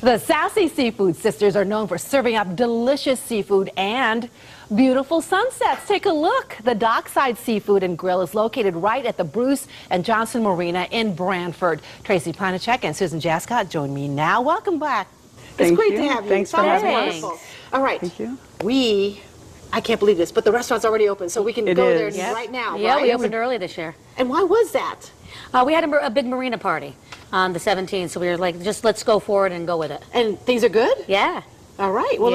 The Sassy Seafood Sisters are known for serving up delicious seafood and beautiful sunsets. Take a look. The Dockside Seafood and Grill is located right at the Bruce and Johnson Marina in Brantford. Tracy Planachek and Susan Jascott join me now. Welcome back. It's great to have you. Thanks for having us. Wonderful. All right. Thank you. I can't believe this, but the restaurant's already open, so we can go there right now. Yeah, right? we opened early this year. And why was that? We had a big marina party on the 17th, so we were like, just let's go for it and go with it. And things are good? Yeah. All right. Well,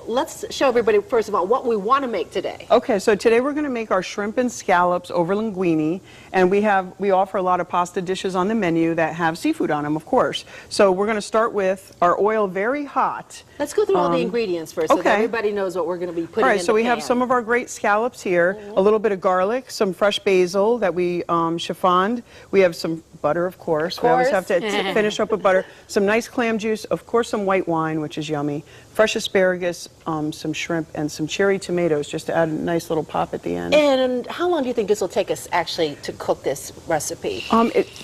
let's show everybody, first of all, what we want to make today. Okay, so today we're going to make our shrimp and scallops over linguini, and we offer a lot of pasta dishes on the menu that have seafood on them, of course. So we're going to start with our oil very hot. Let's go through all the ingredients first so that everybody knows what we're going to be putting in the pan. All right, so we have some of our great scallops here, a little bit of garlic, some fresh basil that we chiffoned. We have some butter, of course. We always have to finish up with butter. Some nice clam juice, of course some white wine, which is yummy. Fresh asparagus, some shrimp, and some cherry tomatoes just to add a nice little pop at the end. And how long do you think this will take us actually to cook this recipe?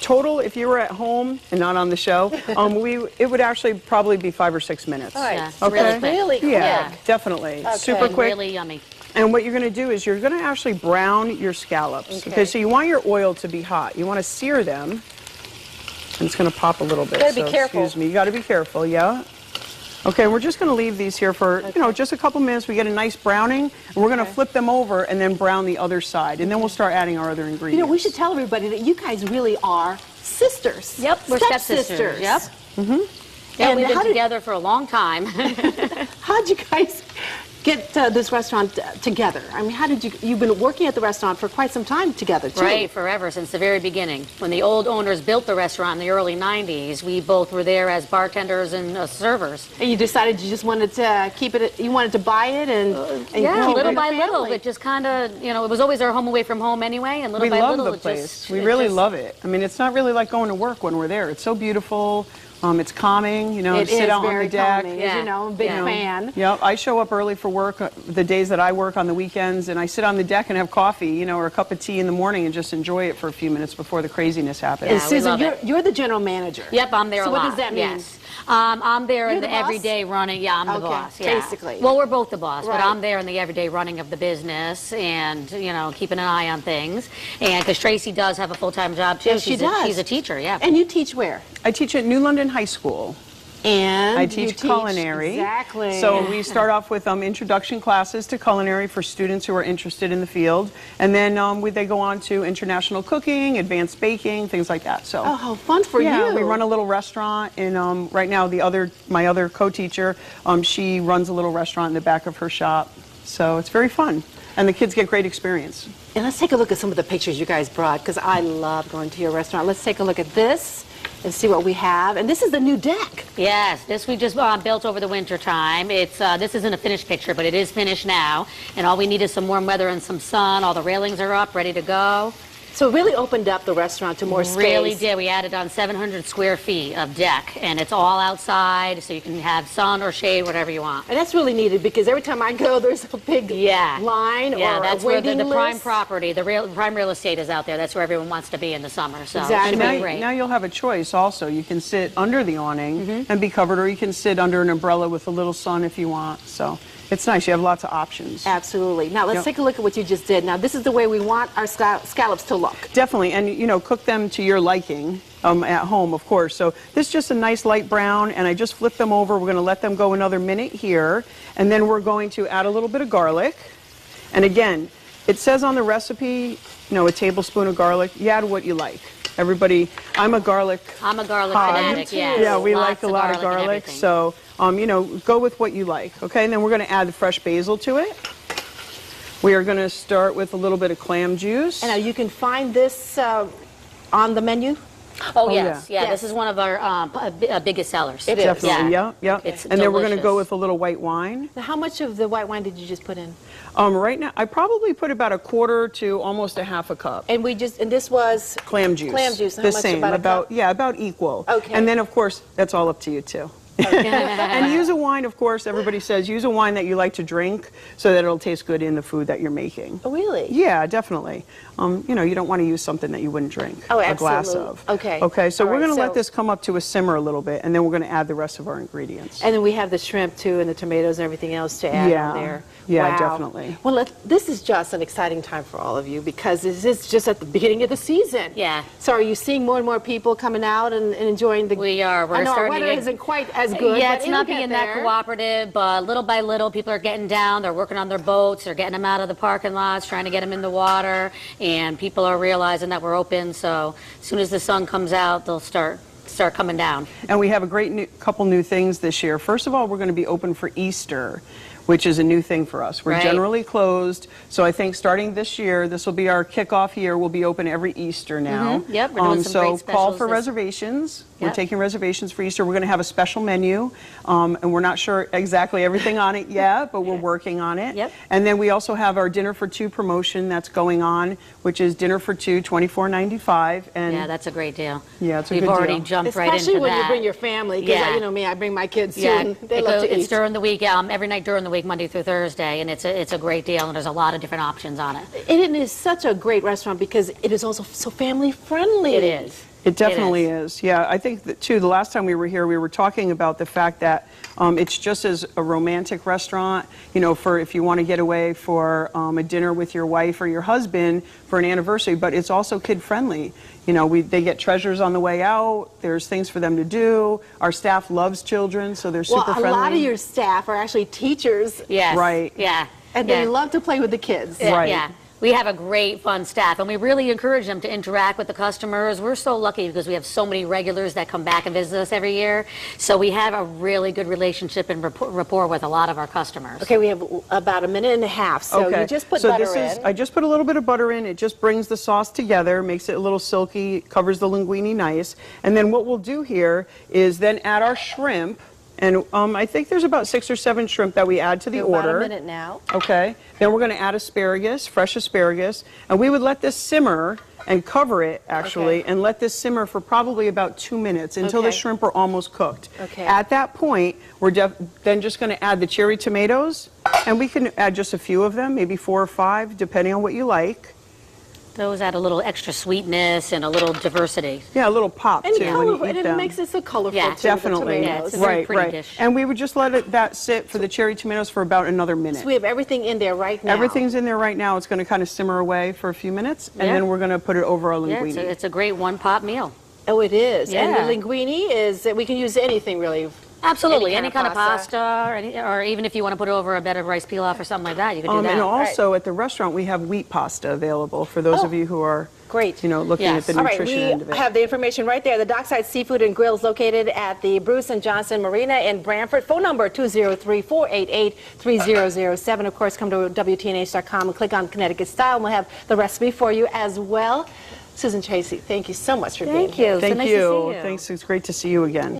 Total, if you were at home and not on the show, it would actually probably be 5 or 6 minutes. All right. Yeah, okay. Really quick. Yeah, definitely. Okay. Super quick. Really yummy. And what you're going to do is you're going to actually brown your scallops. Okay, so you want your oil to be hot. You want to sear them. And it's going to pop a little bit. You got to be careful. Excuse me. You got to be careful, yeah. Okay, we're just going to leave these here for, just a couple minutes. We get a nice browning, and we're going to flip them over and then brown the other side. And then we'll start adding our other ingredients. You know, we should tell everybody that you guys really are sisters. Yep, we're stepsisters. Yep. Mm-hmm. Yeah, we've been together for a long time. How'd you guys get this restaurant together? I mean, you've been working at the restaurant for quite some time together, too. Right, forever, since the very beginning. When the old owners built the restaurant in the early 90s, we both were there as bartenders and servers. And you decided you just wanted to keep it, you wanted to buy it and yeah, keep little it by a little, family. it just kind of, it was always our home away from home anyway, and little by little, we love the place. We really love it. I mean, it's not really like going to work when we're there. It's so beautiful. It's calming, sit out on the deck. Calming, as big fan. Yeah, I show up early for work the days that I work on the weekends, and I sit on the deck and have coffee, or a cup of tea in the morning and just enjoy it for a few minutes before the craziness happens. And Susan, you're the general manager. Yep, I'm there a lot. So what does that mean? Yes. I'm there in the boss? everyday running. Yeah, I'm the boss. Yeah. Basically. Well, we're both the boss, but I'm there in the everyday running of the business and, keeping an eye on things. And because Tracy does have a full-time job, too. Yes, she does. She's a teacher, yeah. And you teach where? I teach at New London High School. And I teach culinary. Exactly. So we start off with introduction classes to culinary for students who are interested in the field, and then they go on to international cooking, advanced baking, things like that. So how fun for you! Yeah, we run a little restaurant, and right now my other co-teacher, she runs a little restaurant in the back of her shop. So it's very fun, and the kids get great experience. And let's take a look at some of the pictures you guys brought, because I love going to your restaurant. Let's take a look at this and see what we have. And this is the new deck. Yes, this we just built over the winter time. This isn't a finished picture, but it is finished now. And all we need is some warm weather and some sun. All the railings are up, ready to go. So it really opened up the restaurant to more space. Really did. We added on 700 square feet of deck, and it's all outside, so you can have sun or shade, whatever you want. And that's really needed, because every time I go, there's a big line or that's a where waiting the list. prime property, the prime real estate is out there. That's where everyone wants to be in the summer. So exactly. it should be great. Now you'll have a choice also. You can sit under the awning and be covered, or you can sit under an umbrella with a little sun if you want. So it's nice. You have lots of options. Absolutely. Now let's take a look at what you just did. Now this is the way we want our scallops to look. Definitely, and cook them to your liking at home, of course. So this is just a nice light brown, and I just flip them over. We're going to let them go another minute here, and then we're going to add a little bit of garlic. And again, it says on the recipe, a tablespoon of garlic. You add what you like. Everybody, I'm a garlic fanatic, yes. Yeah, we Lots like a lot of garlic, so go with what you like, okay? And then we're going to add the fresh basil to it. We are going to start with a little bit of clam juice. And now you can find this on the menu? Oh, yes. Yeah, this is one of our biggest sellers. It is. Definitely, yeah. It's and then we're going to delicious. go with a little white wine. Now, how much of the white wine did you just put in? Right now, I probably put about a quarter to almost a half a cup. And this was clam juice. Clam juice. How the much, same, about equal. Okay. And then, of course, that's all up to you too. And use a wine, of course, everybody says, use a wine that you like to drink so that it'll taste good in the food that you're making. Oh, really? Yeah, definitely. you know, you don't want to use something that you wouldn't drink Oh, a glass absolutely. of. Okay. Okay, so All we're right, going to let so- this come up to a simmer a little bit, and then we're going to add the rest of our ingredients. And then we have the shrimp too, and the tomatoes and everything else to add Yeah. on there. Yeah, Wow. definitely. Well, this is just an exciting time for all of you because this is just at the beginning of the season. Yeah. So are you seeing more and more people coming out and enjoying the? We are. We're I know our starting to weather get- isn't quite as good. Yeah, but it's it'll not get being that there. cooperative, but little by little, people are getting down. They're working on their boats. They're getting them out of the parking lots, trying to get them in the water, and people are realizing that we're open. So as soon as the sun comes out, they'll start coming down. And we have a great couple new things this year. First of all, we're going to be open for Easter, which is a new thing for us. We're Right. generally closed, so I think starting this year, this will be our kickoff year. We'll be open every Easter now. Yep, we're doing some so great call specials for this- reservations. We're Yep. taking reservations for Easter. We're going to have a special menu, and we're not sure exactly everything on it yet, but we're working on it. Yep. And then we also have our Dinner for Two promotion that's going on, which is Dinner for Two, $24.95. And Yeah, that's a great deal. Yeah, it's a We've good already deal. jumped right into that. Especially when you bring your family, because Yeah. you know me, I bring my kids too, Yeah, and they love to it's eat. during the week, every night during the week, Monday through Thursday, and it's a great deal, and there's a lot of different options on it. And it is such a great restaurant because it is also so family friendly. It is. It definitely It is. Yeah, I think that too, the last time we were here, we were talking about the fact that it's just as a romantic restaurant, you know, for if you want to get away for a dinner with your wife or your husband for an anniversary, but it's also kid friendly. You know, they get treasures on the way out. There's things for them to do. Our staff loves children, so they're Well, super a friendly. lot of your staff are actually teachers, Yes. Right. Yeah. and yeah. they love to play with the kids. Right. Yeah. We have a great, fun staff, and we really encourage them to interact with the customers. We're so lucky because we have so many regulars that come back and visit us every year. So we have a really good relationship and rapport with a lot of our customers. Okay, we have about a minute and a half, so Okay. you just put so butter this is, in. I just put a little bit of butter in. It just brings the sauce together, makes it a little silky, covers the linguini nice. And then what we'll do here is then add our shrimp. And I think there's about 6 or 7 shrimp that we add to the About order. a minute now. Okay. Then we're going to add asparagus, fresh asparagus. And we would let this simmer and cover it, actually, Okay. and let this simmer for probably about 2 minutes until the Okay. shrimp are almost cooked. Okay. At that point, we're then just going to add the cherry tomatoes. And we can add just a few of them, maybe 4 or 5, depending on what you like. Those add a little extra sweetness and a little diversity. Yeah, a little pop, And too, when you colorful, eat and it them. makes it so colorful Yeah. too. Definitely. The Yeah, tomatoes. it's a very Right, pretty right. dish. And we would just let that sit for the cherry tomatoes for about another minute. So we have everything in there right now. Everything's in there right now. It's going to kind of simmer away for a few minutes, and Yeah. then we're going to put it over our Yeah, linguine. it's a great one-pot meal. Oh, it is. And Yeah. the linguine is, we can use anything really. Absolutely, Any any kind kind of of pasta, or even if you want to put it over a bed of rice pilaf or something like that, you could do that. And also at the restaurant, we have wheat pasta available for those of you who are, Great. you know, looking Yes. at the All right, nutrition we end of it. have the information right there. The Dockside Seafood and Grill is located at the Bruce and Johnson Marina in Brantford. Phone number 203-488-3007. Of course, come to WTNH.com and click on Connecticut Style, and we'll have the recipe for you as well. Susan Tracy, thank you so much for being Thank here. you. Thank so nice you. to see you. Thanks. It's great to see you again.